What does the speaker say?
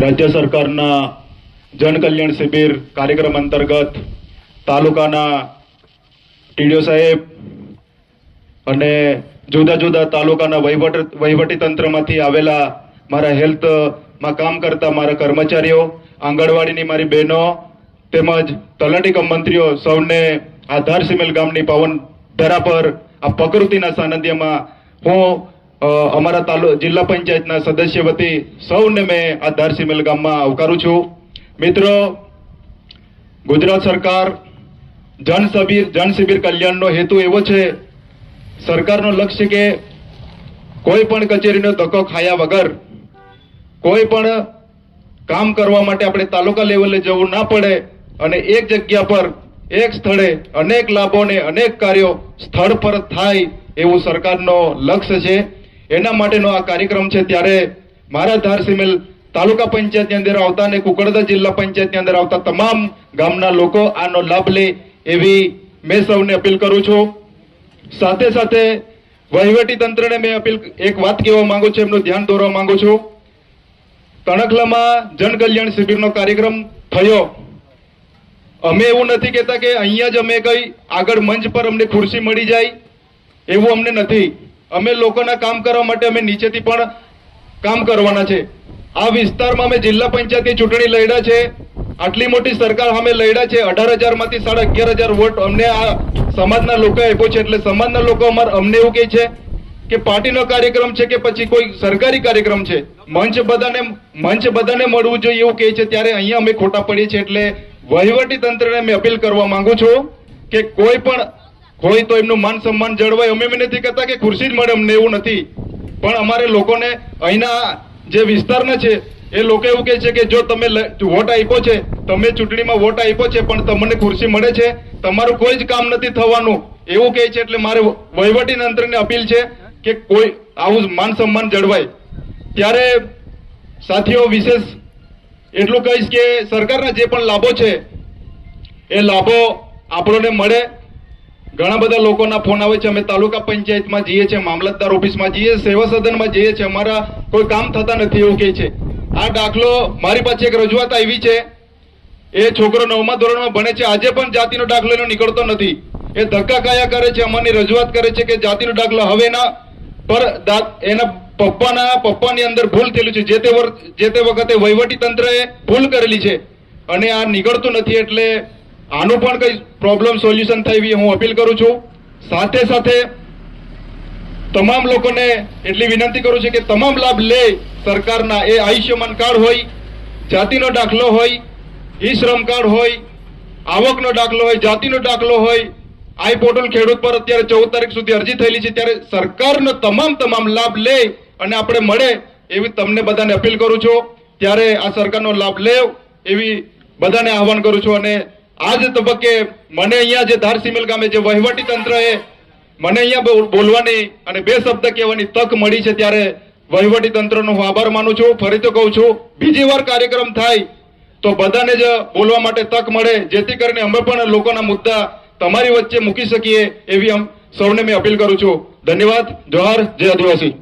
राज्य सरकारना जनकल्याण शिबिर कार्यक्रम अंतर्गत तालुकाना टीडीओ साहेब અને જુદા જુદા તાલુકાના વહીવટી તંત્રમાંથી આવેલા મારા હેલ્થમાં કામ કરતા મારા કર્મચારીઓ, આંગણવાડીની મારી બહેનો તેમજ તલાટી કમ મંત્રીઓ સૌને આ ધારસીમેલ ગામની પાવન ધરા પર આ પ્રકૃતિના સાનિધ્યમાં હું અમારા જિલ્લા પંચાયતના સદસ્ય વતી સૌને મેં આ ધારસીમેલ ગામમાં આવકારું છું। મિત્રો, ગુજરાત સરકાર જન શિબિર કલ્યાણનો હેતુ એવો છે, સરકારનો લક્ષ્ય કે કોઈ પણ કચેરીનો ધક્કો ખાયા વગર કોઈ પણ કામ કરવા માટે આપણે તાલુકા લેવલે જવું ના પડે અને એક જગ્યા પર એક સ્થળે અનેક લાભો અને અનેક કાર્યો સ્થળ પર થાય એવું સરકારનો લક્ષ્ય છે। એના માટેનો આ કાર્યક્રમ છે। ત્યારે મારા ધારસીમેલ તાલુકા પંચાયતની અંદર આવતા અને કુકરદા જિલ્લા પંચાયતની અંદર આવતા તમામ ગામના લોકો આનો લાભ લે એવી મેં સૌને અપીલ કરું છું। સાથે સાથે વહીવટી તંત્રને મેં એક વાત કહેવા માંગુ છું, એમનું ધ્યાન દોરવા માંગુ છું। તણખલામાં જનકલ્યાણ શિબિરનો કાર્યક્રમ થયો, અમે એવું નથી કહેતા કે અહીંયા જ અમે કઈ આગળ મંચ પર અમને ખુરશી મળી જાય એવું અમને નથી। અમે લોકોના કામ કરવા માટે અમે નીચેથી પણ કામ કરવાના છે। આ વિસ્તારમાં અમે જિલ્લા પંચાયતની ચૂંટણી લડ્યા છે, આટલી મોટી સરકાર અમે લડ્યા છે। 18,000 માંથી 11,500 વોટ અમને આ સમાજના લોકો આપ્યો છે। એટલે સમાજના લોકો અમને એવું કહે છે કે પાર્ટીનો કાર્યક્રમ છે કે પછી કોઈ સરકારી કાર્યક્રમ છે, મંચ બધાને મળવું જોઈએ એવું કહે છે। ત્યારે અહીંયા અમે ખોટા પડીએ છીએ। એટલે વહીવટી તંત્રને મેં અપીલ કરવા માંગુ છું કે કોઈ પણ હોય તો એમનું માન સન્માન જળવાય। અમે નથી કહેતા કે ખુરશી જ મળે, અમને એવું નથી, પણ અમારે લોકોને અહીંના જે વિસ્તારના છે એ લોકો એવું કહે છે કે જો તમે વોટ આપ્યો છે, તમે ચૂંટણીમાં વોટ આપ્યો છે પણ તમને ખુરશી મળે છે, તમારું કોઈ જ કામ નથી થવાનું એવું કહે છે। એટલે મારે વહીવટી તંત્રને અપીલ છે કે કોઈ આવું માન સન્માન જળવાય। ત્યારે સાથીઓ, વિશેષ એટલું કહીશ કે સરકારના જે પણ લાભો છે એ લાભો આપણને મળે। ઘણા બધા લોકોના ફોન આવે છે, અમે તાલુકા પંચાયતમાં જઈએ છીએ, મામલતદાર ઓફિસમાં જઈએ, સેવા સદનમાં જઈએ છીએ, અમારા કોઈ કામ થતા નથી એવું કહે છે। આ દાખલો મારી પાસે એક રજૂઆત આવી છે, એ છોકરો 9મા ધોરણમાં ભણે છે, આજે પણ જાતિનો દાખલો એનો નીકળતો નથી। એ ધક્કા કાયા કરે છે, અમારી રજૂઆત કરે છે કે જાતિનો દાખલો હવે એના પપ્પાની અંદર ભૂલ થયેલી છે, જે તે વખતે વહીવટી તંત્રએ ભૂલ કરેલી છે અને આ નીકળતું નથી। એટલે આનું પણ કઈ પ્રોબ્લેમ સોલ્યુશન થાય એવી હું અપીલ કરું છું। સાથે સાથે તમામ લોકોને એટલી વિનંતી કરું છું કે તમામ લાભ લે સરકારના। એ આયુષ્યમાન કાર્ડ હોય, જાતિનો દાખલો હોય, ઈ શ્રમ કાર્ડ હોય, આવકનો દાખલો હોય, જાતિનો દાખલો હોય, આઈ પોર્ટલ ખેડૂત પર અત્યારે 14 તારીખ સુધી અરજી થયેલી છે। ત્યારે સરકારનો તમામ લાભ લે અને આપણે મળે એવી તમને બધાને અપીલ કરું છું। ત્યારે આ સરકારનો લાભ લેવ એવી બધાને આહવાન કરું છું। અને આ જ તબક્કે મને અહીંયા જે ધારસીમેલ ગામે જે વહીવટી તંત્રએ મને અહીંયા બોલવાની અને 2 શબ્દ કહેવાની તક મળી છે, ત્યારે વહીવટી તંત્રનો હું આભાર માનું છું। ફરીથી કહું છું, બીજી વાર કાર્યક્રમ થાય તો બધાને જ બોલવા માટે તક મળે, જેથી કરીને અમે પણ લોકોના મુદ્દા તમારી વચ્ચે મૂકી શકીએ એવી સૌને મેં અપીલ કરું છું। ધન્યવાદ। જોહાર, જય આદિવાસી।